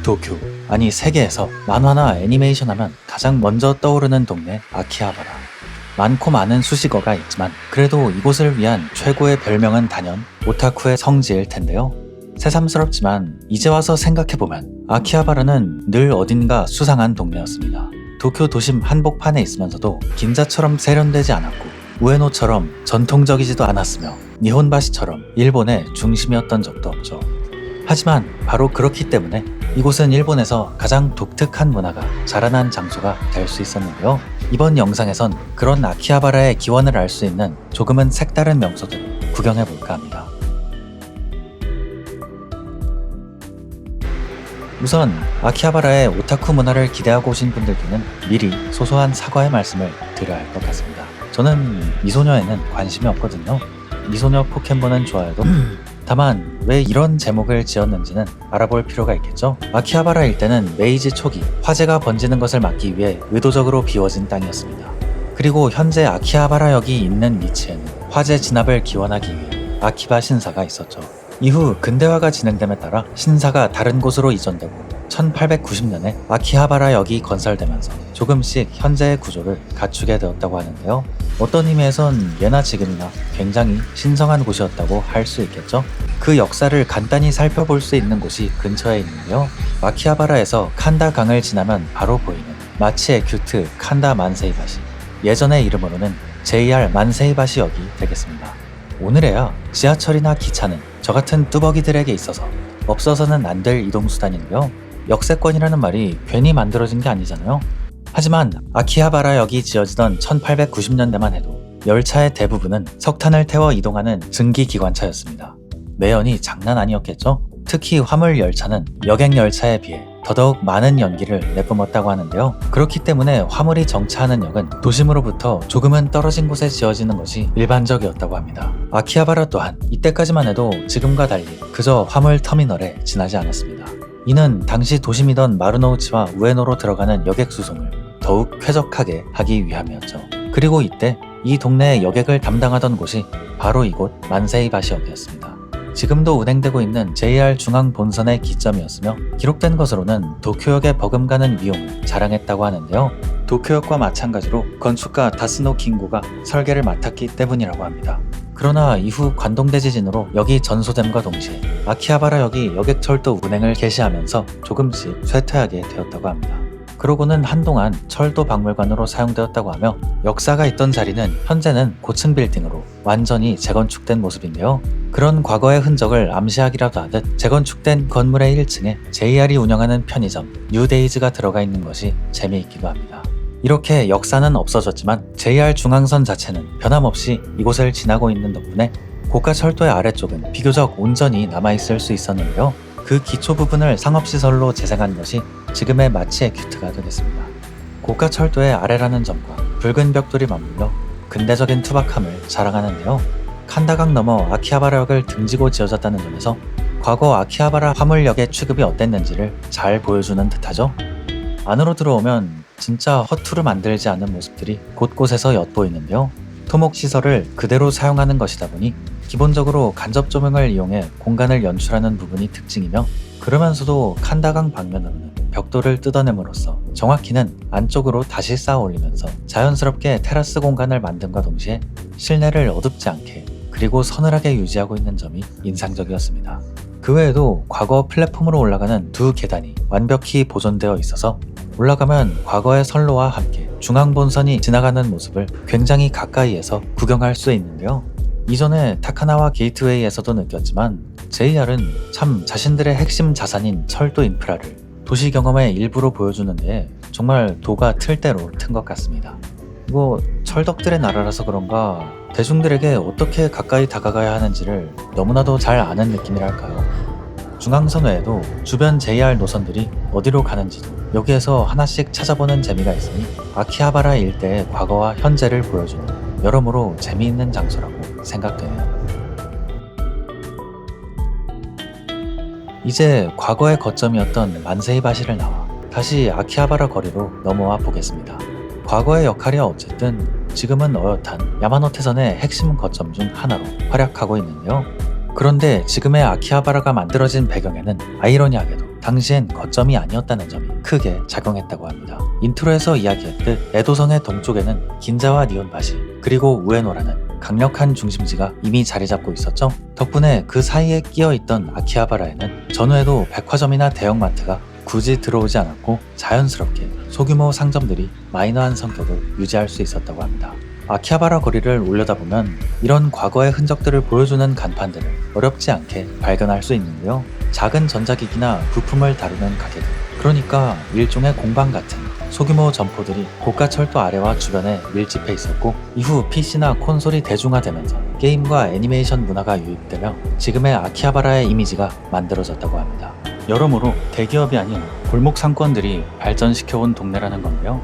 도쿄, 아니 세계에서 만화나 애니메이션 하면 가장 먼저 떠오르는 동네 아키하바라. 많고 많은 수식어가 있지만 그래도 이곳을 위한 최고의 별명은 단연 오타쿠의 성지일 텐데요. 새삼스럽지만 이제 와서 생각해보면 아키하바라는 늘 어딘가 수상한 동네였습니다. 도쿄 도심 한복판에 있으면서도 긴자처럼 세련되지 않았고 우에노처럼 전통적이지도 않았으며 니혼바시처럼 일본의 중심이었던 적도 없죠. 하지만 바로 그렇기 때문에 이곳은 일본에서 가장 독특한 문화가 자라난 장소가 될 수 있었는데요. 이번 영상에선 그런 아키하바라의 기원을 알 수 있는 조금은 색다른 명소들을 구경해볼까 합니다. 우선 아키하바라의 오타쿠 문화를 기대하고 오신 분들께는 미리 소소한 사과의 말씀을 드려야 할 것 같습니다. 저는 미소녀에는 관심이 없거든요. 미소녀 포켓몬은 좋아해도 다만 왜 이런 제목을 지었는지는 알아볼 필요가 있겠죠. 아키하바라 일대는 메이지 초기 화재가 번지는 것을 막기 위해 의도적으로 비워진 땅이었습니다. 그리고 현재 아키하바라역이 있는 위치에는 화재 진압을 기원하기 위해 아키바 신사가 있었죠. 이후 근대화가 진행됨에 따라 신사가 다른 곳으로 이전되고 1890년에 아키하바라역이 건설되면서 조금씩 현재의 구조를 갖추게 되었다고 하는데요. 어떤 의미에선 예나 지금이나 굉장히 신성한 곳이었다고 할 수 있겠죠. 그 역사를 간단히 살펴볼 수 있는 곳이 근처에 있는데요. 아키하바라에서 칸다 강을 지나면 바로 보이는 마치의 규트 칸다 만세이바시, 예전의 이름으로는 JR 만세이바시역이 되겠습니다. 오늘에야 지하철이나 기차는 저 같은 뚜벅이들에게 있어서 없어서는 안 될 이동수단인데요. 역세권이라는 말이 괜히 만들어진 게 아니잖아요. 하지만 아키하바라역이 지어지던 1890년대만 해도 열차의 대부분은 석탄을 태워 이동하는 증기기관차였습니다. 매연이 장난 아니었겠죠? 특히 화물 열차는 여객 열차에 비해 더더욱 많은 연기를 내뿜었다고 하는데요. 그렇기 때문에 화물이 정차하는 역은 도심으로부터 조금은 떨어진 곳에 지어지는 것이 일반적이었다고 합니다. 아키하바라 또한 이때까지만 해도 지금과 달리 그저 화물 터미널에 지나지 않았습니다. 이는 당시 도심이던 마루노우치와 우에노로 들어가는 여객 수송을 더욱 쾌적하게 하기 위함이었죠. 그리고 이때 이 동네의 여객을 담당하던 곳이 바로 이곳 만세이바시역이었습니다. 지금도 운행되고 있는 JR 중앙 본선의 기점이었으며 기록된 것으로는 도쿄역에 버금가는 위용을 자랑했다고 하는데요. 도쿄역과 마찬가지로 건축가 다스노 긴고가 설계를 맡았기 때문이라고 합니다. 그러나 이후 관동대 지진으로 역이 전소됨과 동시에 아키하바라역이 여객철도 운행을 개시하면서 조금씩 쇠퇴하게 되었다고 합니다. 그러고는 한동안 철도 박물관으로 사용되었다고 하며 역사가 있던 자리는 현재는 고층 빌딩으로 완전히 재건축된 모습인데요. 그런 과거의 흔적을 암시하기라도 하듯 재건축된 건물의 1층에 JR이 운영하는 편의점 뉴데이즈가 들어가 있는 것이 재미있기도 합니다. 이렇게 역사는 없어졌지만 JR 중앙선 자체는 변함없이 이곳을 지나고 있는 덕분에 고가 철도의 아래쪽은 비교적 온전히 남아있을 수 있었는데요. 그 기초 부분을 상업시설로 재생한 것이 지금의 마치의 큐트가 되겠습니다. 고가 철도의 아래라는 점과 붉은 벽돌이 맞물려 근대적인 투박함을 자랑하는데요. 칸다강 너머 아키하바라역을 등지고 지어졌다는 점에서 과거 아키하바라 화물역의 취급이 어땠는지를 잘 보여주는 듯하죠. 안으로 들어오면 진짜 허투루 만들지 않은 모습들이 곳곳에서 엿보이는데요. 토목시설을 그대로 사용하는 것이다 보니 기본적으로 간접 조명을 이용해 공간을 연출하는 부분이 특징이며 그러면서도 칸다강 방면으로는 벽돌을 뜯어냄으로써 정확히는 안쪽으로 다시 쌓아 올리면서 자연스럽게 테라스 공간을 만듦과 동시에 실내를 어둡지 않게 그리고 서늘하게 유지하고 있는 점이 인상적이었습니다. 그 외에도 과거 플랫폼으로 올라가는 두 계단이 완벽히 보존되어 있어서 올라가면 과거의 선로와 함께 중앙본선이 지나가는 모습을 굉장히 가까이에서 구경할 수 있는데요. 이전에 타카나와 게이트웨이에서도 느꼈지만 JR은 참 자신들의 핵심 자산인 철도 인프라를 도시 경험의 일부로 보여주는데 정말 도가 틀 대로 튼 것 같습니다. 이거 철덕들의 나라라서 그런가 대중들에게 어떻게 가까이 다가가야 하는지를 너무나도 잘 아는 느낌이랄까요. 중앙선 외에도 주변 JR 노선들이 어디로 가는지도 여기에서 하나씩 찾아보는 재미가 있으니 아키하바라 일대의 과거와 현재를 보여주는 여러모로 재미있는 장소라고 생각되네요. 이제 과거의 거점이었던 만세이바시를 나와 다시 아키하바라 거리로 넘어와 보겠습니다. 과거의 역할이야 어쨌든 지금은 어엿한 야마노테선의 핵심 거점 중 하나로 활약하고 있는데요. 그런데 지금의 아키하바라가 만들어진 배경에는 아이러니하게도 당시엔 거점이 아니었다는 점이 크게 작용했다고 합니다. 인트로에서 이야기했듯 에도성의 동쪽에는 긴자와 니온바시 그리고 우에노라는 강력한 중심지가 이미 자리 잡고 있었죠. 덕분에 그 사이에 끼어있던 아키하바라에는 전후에도 백화점이나 대형마트가 굳이 들어오지 않았고 자연스럽게 소규모 상점들이 마이너한 성격을 유지할 수 있었다고 합니다. 아키하바라 거리를 올려다보면 이런 과거의 흔적들을 보여주는 간판들을 어렵지 않게 발견할 수 있는데요. 작은 전자기기나 부품을 다루는 가게들, 그러니까 일종의 공방 같은 소규모 점포들이 고가철도 아래와 주변에 밀집해 있었고, 이후 PC나 콘솔이 대중화되면서 게임과 애니메이션 문화가 유입되며 지금의 아키하바라의 이미지가 만들어졌다고 합니다. 여러모로 대기업이 아닌 골목 상권들이 발전시켜온 동네라는 건데요.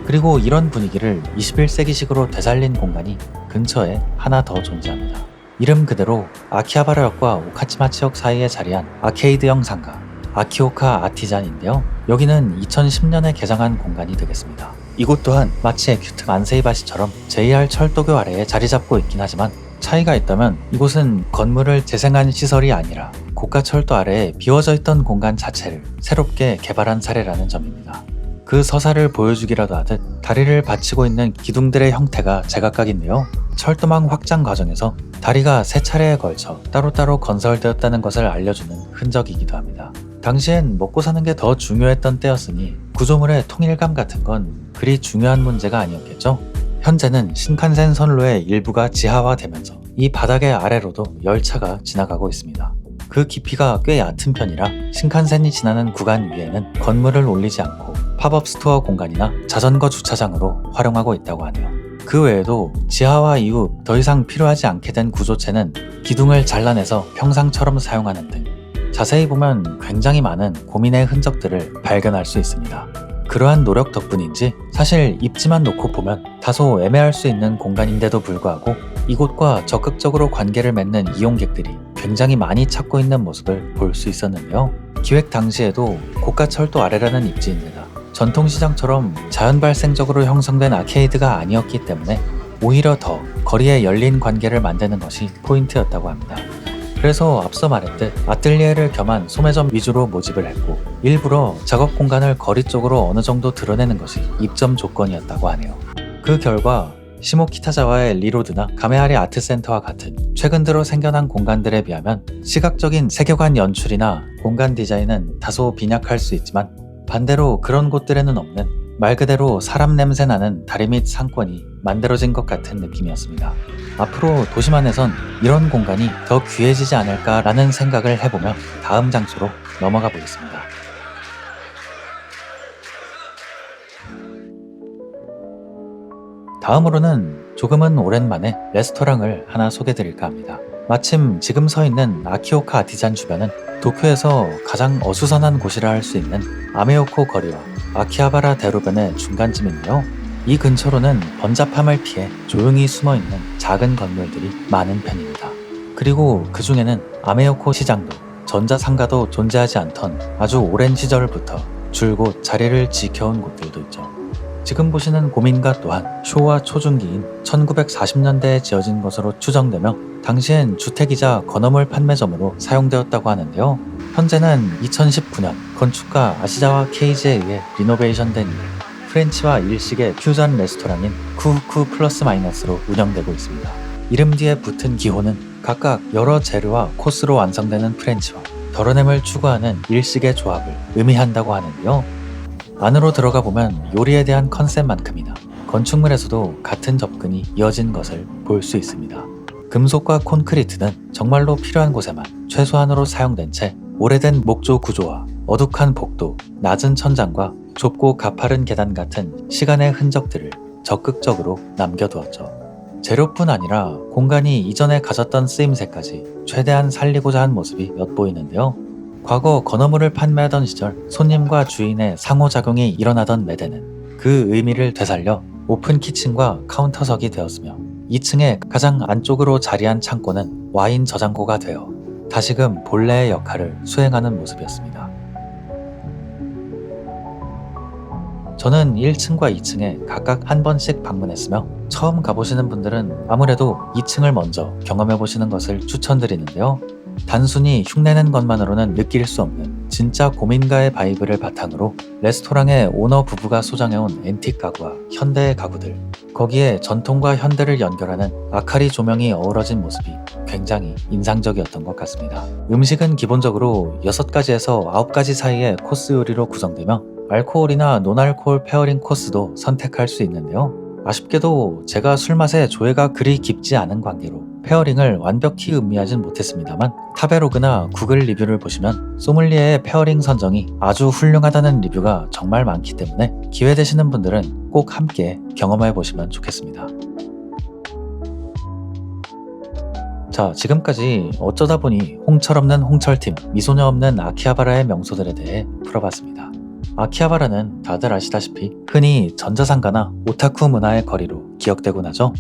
그리고 이런 분위기를 21세기식으로 되살린 공간이 근처에 하나 더 존재합니다. 이름 그대로 아키하바라역과 오카치마치역 사이에 자리한 아케이드형 상가 아키오카 아티잔인데요. 여기는 2010년에 개장한 공간이 되겠습니다. 이곳 또한 마치 에큐트 만세이바시처럼 JR 철도교 아래에 자리 잡고 있긴 하지만 차이가 있다면 이곳은 건물을 재생한 시설이 아니라 고가 철도 아래에 비워져 있던 공간 자체를 새롭게 개발한 사례라는 점입니다. 그 서사를 보여주기라도 하듯 다리를 받치고 있는 기둥들의 형태가 제각각인데요. 철도망 확장 과정에서 다리가 세 차례에 걸쳐 따로따로 건설되었다는 것을 알려주는 흔적이기도 합니다. 당시엔 먹고 사는 게 더 중요했던 때였으니 구조물의 통일감 같은 건 그리 중요한 문제가 아니었겠죠. 현재는 신칸센 선로의 일부가 지하화되면서 이 바닥의 아래로도 열차가 지나가고 있습니다. 그 깊이가 꽤 얕은 편이라 신칸센이 지나는 구간 위에는 건물을 올리지 않고 팝업 스토어 공간이나 자전거 주차장으로 활용하고 있다고 하네요. 그 외에도 지하화 이후 더 이상 필요하지 않게 된 구조체는 기둥을 잘라내서 평상처럼 사용하는 등 자세히 보면 굉장히 많은 고민의 흔적들을 발견할 수 있습니다. 그러한 노력 덕분인지 사실 입지만 놓고 보면 다소 애매할 수 있는 공간인데도 불구하고 이곳과 적극적으로 관계를 맺는 이용객들이 굉장히 많이 찾고 있는 모습을 볼 수 있었는데요. 기획 당시에도 고가 철도 아래라는 입지인데다 전통시장처럼 자연 발생적으로 형성된 아케이드가 아니었기 때문에 오히려 더 거리에 열린 관계를 만드는 것이 포인트였다고 합니다. 그래서 앞서 말했듯 아틀리에를 겸한 소매점 위주로 모집을 했고 일부러 작업 공간을 거리 쪽으로 어느 정도 드러내는 것이 입점 조건이었다고 하네요. 그 결과 시모키타자와의 리로드나 가메아리 아트센터와 같은 최근 들어 생겨난 공간들에 비하면 시각적인 세계관 연출이나 공간 디자인은 다소 빈약할 수 있지만 반대로 그런 곳들에는 없는 말 그대로 사람 냄새 나는 다리 및 상권이 만들어진 것 같은 느낌이었습니다. 앞으로 도심안에선 이런 공간이 더 귀해지지 않을까라는 생각을 해보며 다음 장소로 넘어가 보겠습니다. 다음으로는 조금은 오랜만에 레스토랑을 하나 소개드릴까 합니다. 마침 지금 서 있는 아키오카 아티잔 주변은 도쿄에서 가장 어수선한 곳이라 할 수 있는 아메요코 거리와 아키하바라 대로변의 중간쯤인데요. 이 근처로는 번잡함을 피해 조용히 숨어있는 작은 건물들이 많은 편입니다. 그리고 그 중에는 아메요코 시장도 전자상가도 존재하지 않던 아주 오랜 시절부터 줄곧 자리를 지켜온 곳들도 있죠. 지금 보시는 고민가 또한 쇼와 초중기인 1940년대에 지어진 것으로 추정되며 당시엔 주택이자 건어물 판매점으로 사용되었다고 하는데요. 현재는 2019년 건축가 아시자와 케이지에 의해 리노베이션된 이후 프렌치와 일식의 퓨전 레스토랑인 쿠후쿠 플러스 마이너스로 운영되고 있습니다. 이름 뒤에 붙은 기호는 각각 여러 재료와 코스로 완성되는 프렌치와 덜어냄을 추구하는 일식의 조합을 의미한다고 하는데요. 안으로 들어가 보면 요리에 대한 컨셉만큼이나 건축물에서도 같은 접근이 이어진 것을 볼 수 있습니다. 금속과 콘크리트는 정말로 필요한 곳에만 최소한으로 사용된 채 오래된 목조 구조와 어둑한 복도, 낮은 천장과 좁고 가파른 계단 같은 시간의 흔적들을 적극적으로 남겨두었죠. 재료뿐 아니라 공간이 이전에 가졌던 쓰임새까지 최대한 살리고자 한 모습이 엿보이는데요. 과거 건어물을 판매하던 시절 손님과 주인의 상호작용이 일어나던 매대는 그 의미를 되살려 오픈 키친과 카운터석이 되었으며 2층의 가장 안쪽으로 자리한 창고는 와인 저장고가 되어 다시금 본래의 역할을 수행하는 모습이었습니다. 저는 1층과 2층에 각각 한 번씩 방문했으며 처음 가보시는 분들은 아무래도 2층을 먼저 경험해보시는 것을 추천드리는데요. 단순히 흉내낸 것만으로는 느낄 수 없는 진짜 고민가의 바이브를 바탕으로 레스토랑의 오너 부부가 소장해온 앤틱 가구와 현대의 가구들, 거기에 전통과 현대를 연결하는 아카리 조명이 어우러진 모습이 굉장히 인상적이었던 것 같습니다. 음식은 기본적으로 6가지에서 9가지 사이의 코스 요리로 구성되며 알코올이나 논알코올 페어링 코스도 선택할 수 있는데요. 아쉽게도 제가 술 맛에 조예가 그리 깊지 않은 관계로 페어링을 완벽히 음미하진 못했습니다만, 타베로그나 구글 리뷰를 보시면 소믈리에의 페어링 선정이 아주 훌륭하다는 리뷰가 정말 많기 때문에 기회 되시는 분들은 꼭 함께 경험해 보시면 좋겠습니다. 자, 지금까지 어쩌다 보니 홍철 없는 홍철팀, 미소녀 없는 아키하바라의 명소들에 대해 풀어봤습니다. 아키하바라는 다들 아시다시피 흔히 전자상가나 오타쿠 문화의 거리로 기억되곤 하죠.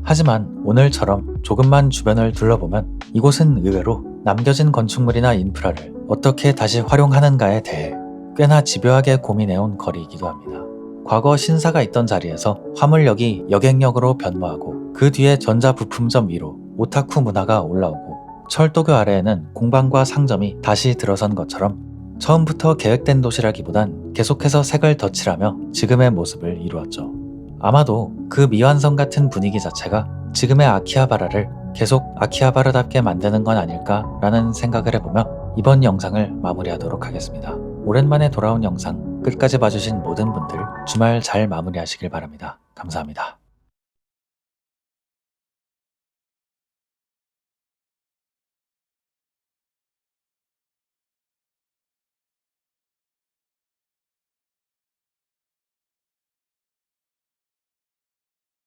하지만 오늘처럼 조금만 주변을 둘러보면 이곳은 의외로 남겨진 건축물이나 인프라를 어떻게 다시 활용하는가에 대해 꽤나 집요하게 고민해온 거리이기도 합니다. 과거 신사가 있던 자리에서 화물역이 여객역으로 변모하고 그 뒤에 전자부품점 위로 오타쿠 문화가 올라오고 철도교 아래에는 공방과 상점이 다시 들어선 것처럼 처음부터 계획된 도시라기보단 계속해서 색을 덧칠하며 지금의 모습을 이루었죠. 아마도 그 미완성 같은 분위기 자체가 지금의 아키하바라를 계속 아키하바라답게 만드는 건 아닐까라는 생각을 해보며 이번 영상을 마무리하도록 하겠습니다. 오랜만에 돌아온 영상 끝까지 봐주신 모든 분들 주말 잘 마무리하시길 바랍니다. 감사합니다.